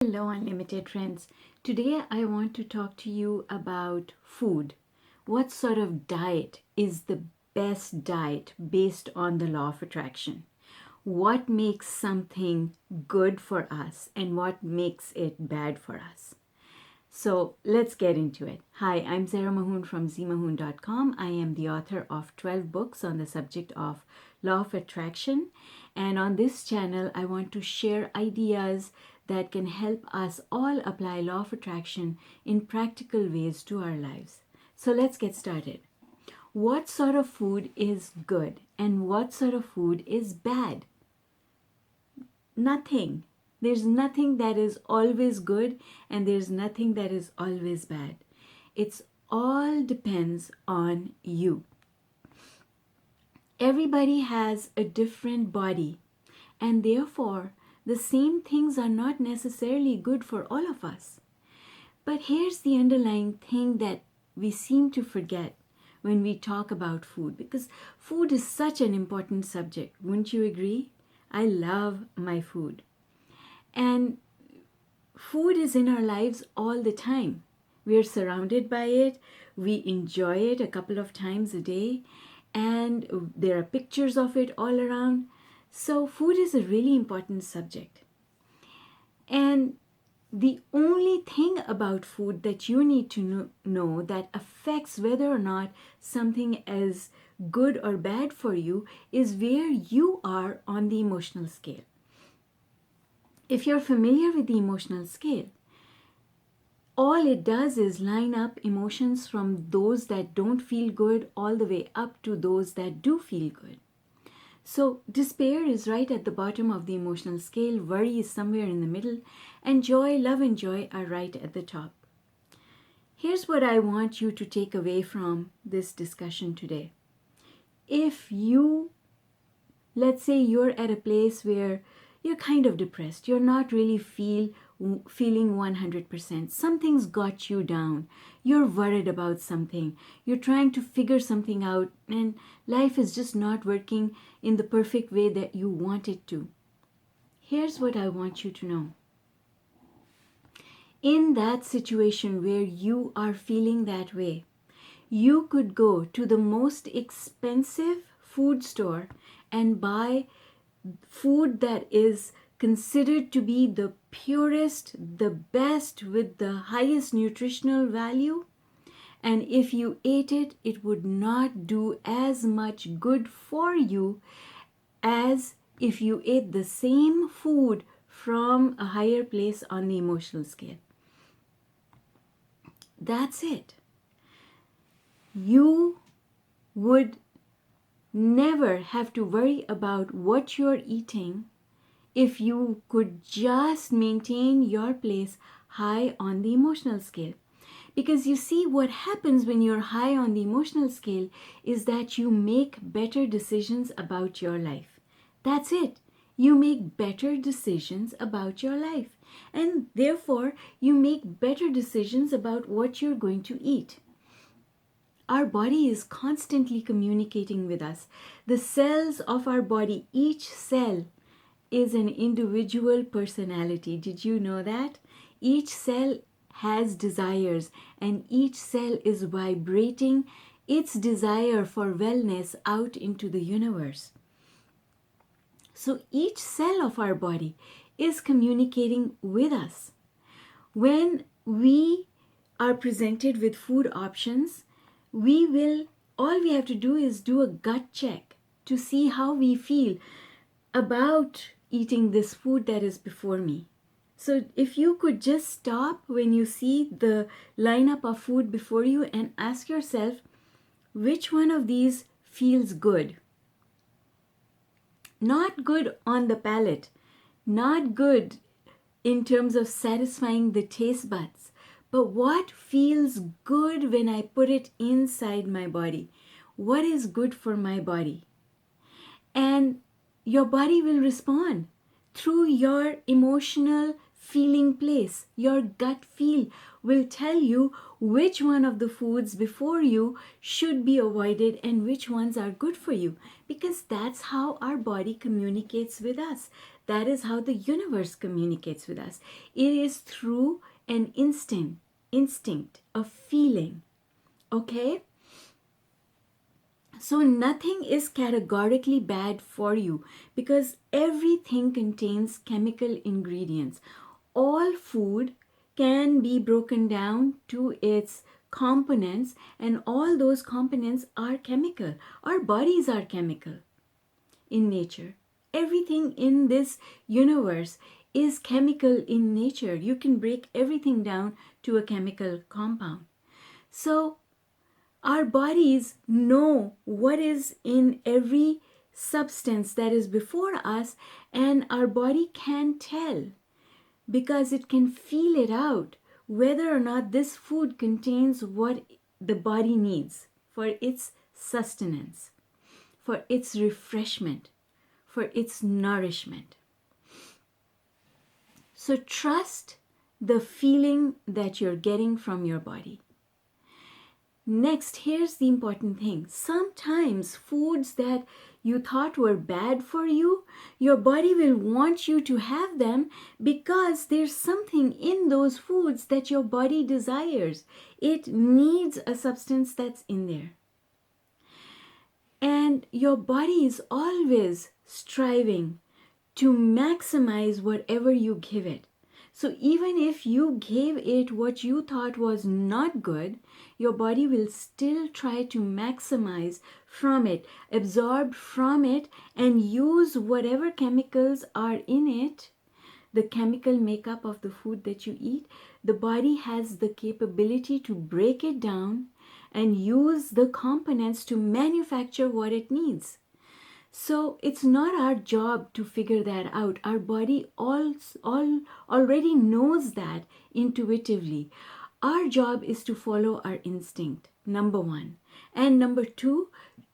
Hello, unlimited friends. Today I want to talk to you about food. What sort of diet is the best diet based on the law of attraction? What makes something good for us and what makes it bad for us? So let's get into it. Hi, I'm ZMAHOON from ZMAHOON.com. I am the author of 12 books on the subject of law of attraction. And on this channel, I want to share ideas that can help us all apply law of attraction in practical ways to our lives. So let's get started. What sort of food is good and what sort of food is bad? Nothing. There's nothing that is always good and there's nothing that is always bad. It's all depends on you. Everybody has a different body and therefore the same things are not necessarily good for all of us. But here's the underlying thing that we seem to forget when we talk about food, because food is such an important subject. Wouldn't you agree? I love my food. And food is in our lives all the time. We are surrounded by it. We enjoy it a couple of times a day. And there are pictures of it all around. So food is a really important subject. And the only thing about food that you need to know that affects whether or not something is good or bad for you is where you are on the emotional scale. If you're familiar with the emotional scale, all it does is line up emotions from those that don't feel good all the way up to those that do feel good. So despair is right at the bottom of the emotional scale, worry is somewhere in the middle, and joy, love and joy are right at the top. Here's what I want you to take away from this discussion today. If you, let's say you're at a place where you're kind of depressed, you're not really feeling 100%, something's got you down, you're worried about something, you're trying to figure something out, and life is just not working in the perfect way that you want it to. Here's what I want you to know. In that situation where you are feeling that way, you could go to the most expensive food store and buy food that is considered to be the purest, the best, with the highest nutritional value. And if you ate it, it would not do as much good for you as if you ate the same food from a higher place on the emotional scale. That's it. You would never have to worry about what you're eating if you could just maintain your place high on the emotional scale. Because you see, what happens when you're high on the emotional scale is that you make better decisions about your life. That's it. You make better decisions about your life. And therefore, you make better decisions about what you're going to eat. Our body is constantly communicating with us. The cells of our body, each cell is an individual personality. Did you know that? Each cell has desires and each cell is vibrating its desire for wellness out into the universe. So each cell of our body is communicating with us. When we are presented with food options, all we have to do is do a gut check to see how we feel about eating this food that is before me. So if you could just stop when you see the lineup of food before you and ask yourself, which one of these feels good? Not good on the palate, not good in terms of satisfying the taste buds, but what feels good when I put it inside my body? What is good for my body? And your body will respond through your emotional feeling place. Your gut feel will tell you which one of the foods before you should be avoided and which ones are good for you, because that's how our body communicates with us. That is how the universe communicates with us. It is through an instinct, a feeling. Okay? So nothing is categorically bad for you because everything contains chemical ingredients. All food can be broken down to its components, and all those components are chemical. Our bodies are chemical in nature. Everything in this universe is chemical in nature. You can break everything down to a chemical compound. So our bodies know what is in every substance that is before us, and our body can tell because it can feel it out whether or not this food contains what the body needs for its sustenance, for its refreshment, for its nourishment. So trust the feeling that you're getting from your body. Next, here's the important thing. Sometimes foods that you thought were bad for you, your body will want you to have them because there's something in those foods that your body desires. It needs a substance that's in there. And your body is always striving to maximize whatever you give it. So even if you gave it what you thought was not good, your body will still try to maximize from it, absorb from it, and use whatever chemicals are in it, the chemical makeup of the food that you eat. The body has the capability to break it down and use the components to manufacture what it needs. So it's not our job to figure that out. Our body already knows that intuitively. Our job is to follow our instinct, number one. And number two,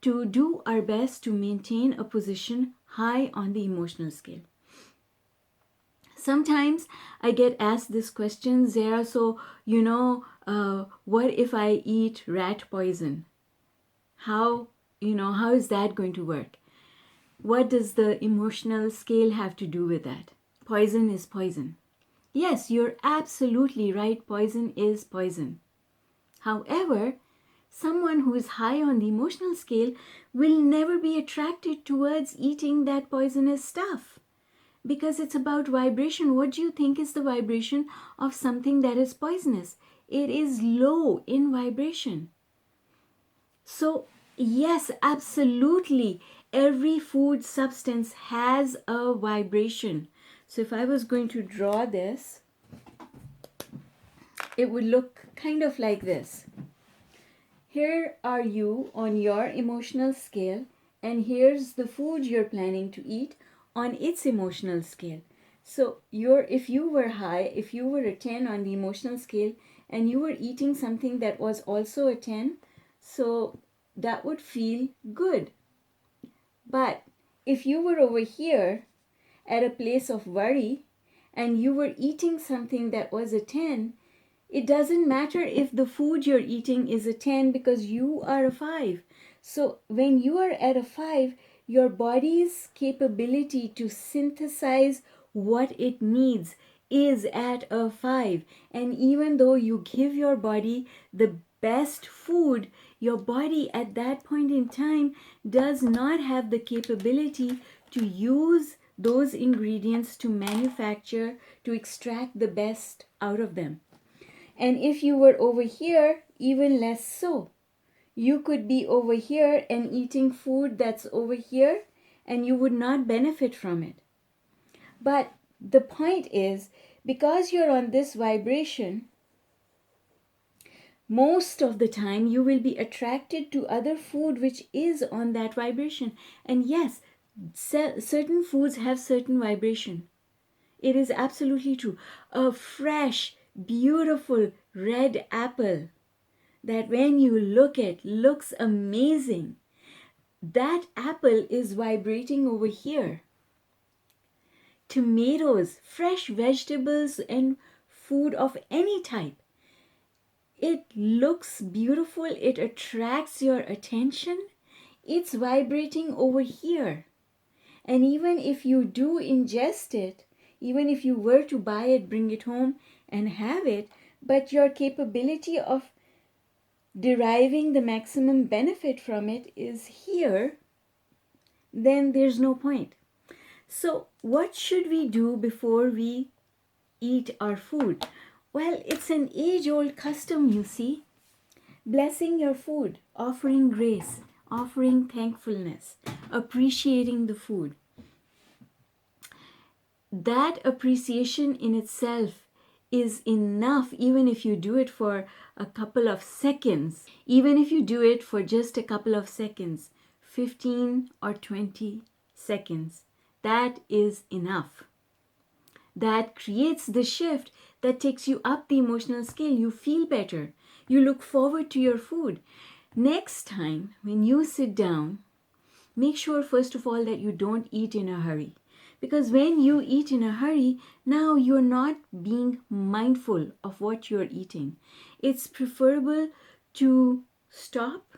to do our best to maintain a position high on the emotional scale. Sometimes I get asked this question, Zara, so what if I eat rat poison? How is that going to work? What does the emotional scale have to do with that? Poison is poison. Yes, you're absolutely right. Poison is poison. However, someone who is high on the emotional scale will never be attracted towards eating that poisonous stuff because it's about vibration. What do you think is the vibration of something that is poisonous? It is low in vibration. So, yes, absolutely. Every food substance has a vibration. So if I was going to draw this, it would look kind of like this. Here are you on your emotional scale, and here's the food you're planning to eat on its emotional scale. So if you were high, if you were a 10 on the emotional scale, and you were eating something that was also a 10, so that would feel good. But if you were over here at a place of worry and you were eating something that was a 10, it doesn't matter if the food you're eating is a 10 because you are a 5. So when you are at a 5, your body's capability to synthesize what it needs is at a 5. And even though you give your body the best food, your body at that point in time does not have the capability to use those ingredients to manufacture, to extract the best out of them. And if you were over here, even less so. You could be over here and eating food that's over here, and you would not benefit from it. But the point is, because you're on this vibration, most of the time you will be attracted to other food which is on that vibration. And yes, certain foods have certain vibration. It is absolutely true. A fresh, beautiful red apple that when you look at looks amazing. That apple is vibrating over here. Tomatoes, fresh vegetables and food of any type. It looks beautiful. It attracts your attention. It's vibrating over here. And even if you do ingest it, even if you were to buy it, bring it home and have it, but your capability of deriving the maximum benefit from it is here, then there's no point. So what should we do before we eat our food? Well, it's an age-old custom, you see. Blessing your food, offering grace, offering thankfulness, appreciating the food. That appreciation in itself is enough, even if you do it for a couple of seconds. Even if you do it for just a couple of seconds, 15 or 20 seconds, that is enough. That creates the shift that takes you up the emotional scale. You feel better. You look forward to your food. Next time when you sit down, make sure first of all that you don't eat in a hurry. Because when you eat in a hurry, now you're not being mindful of what you're eating. It's preferable to stop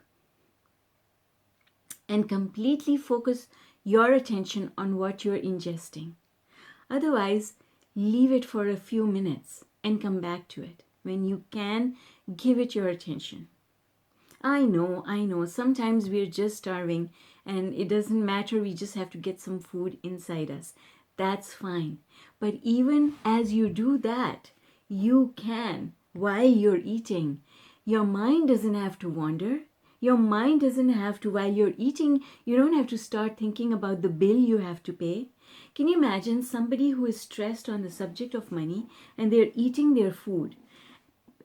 and completely focus your attention on what you're ingesting. Otherwise, leave it for a few minutes and come back to it. When you can, give it your attention. I know, sometimes we're just starving and it doesn't matter, we just have to get some food inside us. That's fine. But even as you do that, you can, while you're eating, your mind doesn't have to wander. Your mind doesn't have to, while you're eating, you don't have to start thinking about the bill you have to pay. Can you imagine somebody who is stressed on the subject of money and they're eating their food?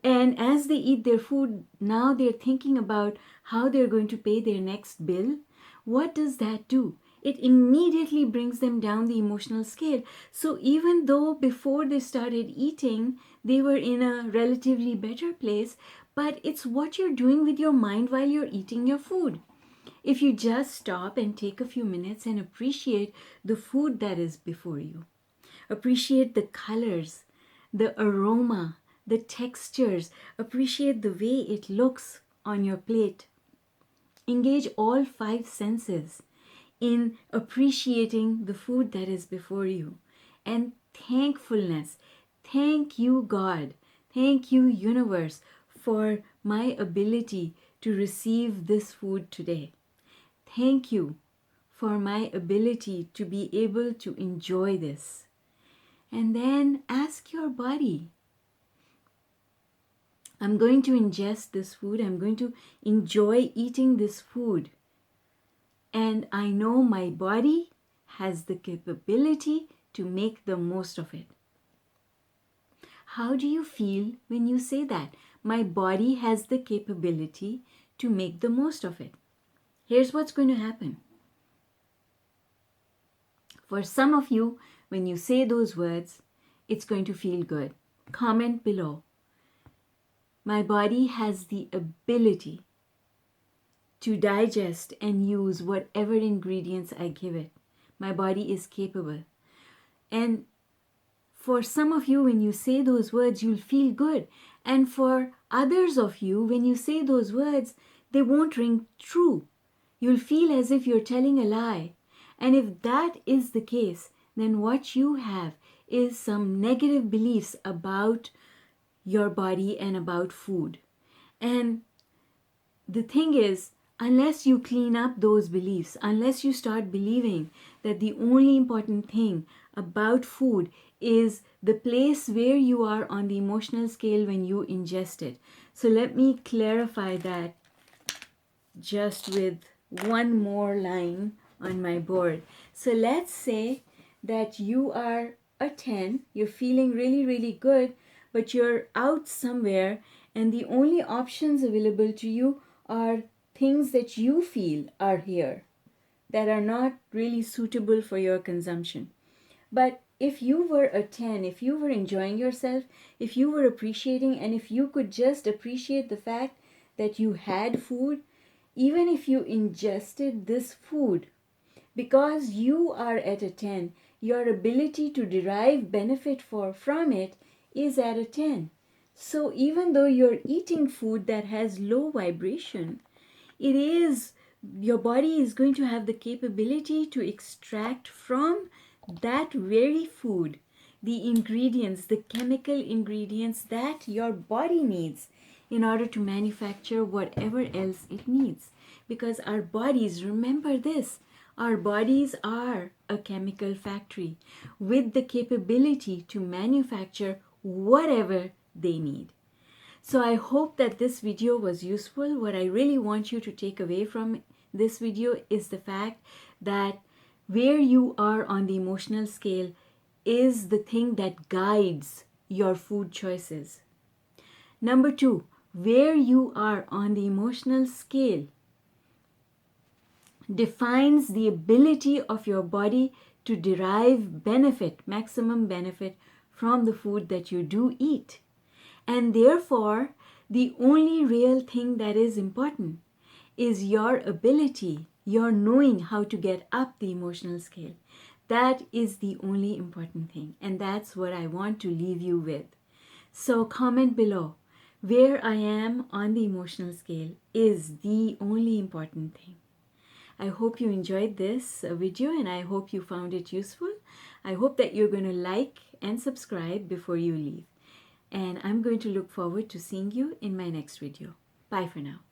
And as they eat their food, now they're thinking about how they're going to pay their next bill. What does that do? It immediately brings them down the emotional scale. So even though before they started eating, they were in a relatively better place, but it's what you're doing with your mind while you're eating your food. If you just stop and take a few minutes and appreciate the food that is before you, appreciate the colors, the aroma, the textures, appreciate the way it looks on your plate. Engage all 5 senses in appreciating the food that is before you. And thankfulness. Thank you, God. Thank you, universe, for my ability to receive this food today. Thank you for my ability to be able to enjoy this. And then ask your body, I'm going to ingest this food. I'm going to enjoy eating this food. And I know my body has the capability to make the most of it. How do you feel when you say that? My body has the capability to make the most of it. Here's what's going to happen. For some of you, when you say those words, it's going to feel good. Comment below. My body has the ability to digest and use whatever ingredients I give it. My body is capable. And for some of you, when you say those words, you'll feel good. And for others of you, when you say those words, they won't ring true. You'll feel as if you're telling a lie. And if that is the case, then what you have is some negative beliefs about your body and about food. And the thing is, unless you clean up those beliefs, unless you start believing that the only important thing about food is the place where you are on the emotional scale when you ingest it. So let me clarify that just with one more line on my board. So let's say that you are a 10, you're feeling really, really good, but you're out somewhere and the only options available to you are things that you feel are here that are not really suitable for your consumption. But if you were a 10, if you were enjoying yourself, if you were appreciating, and if you could just appreciate the fact that you had food, even if you ingested this food, because you are at a 10, your ability to derive benefit from it is at a 10. So even though you're eating food that has low vibration, it is your body is going to have the capability to extract from that very food the ingredients, the chemical ingredients that your body needs in order to manufacture whatever else it needs. Because our bodies, remember this, our bodies are a chemical factory with the capability to manufacture whatever they need. So I hope that this video was useful. What I really want you to take away from this video is the fact that where you are on the emotional scale is the thing that guides your food choices. Number two, where you are on the emotional scale defines the ability of your body to derive benefit, maximum benefit from the food that you do eat. And therefore, the only real thing that is important is your ability, your knowing how to get up the emotional scale. That is the only important thing. And that's what I want to leave you with. So comment below. Where I am on the emotional scale is the only important thing. I hope you enjoyed this video and I hope you found it useful. I hope that you're going to like and subscribe before you leave. And I'm going to look forward to seeing you in my next video. Bye for now.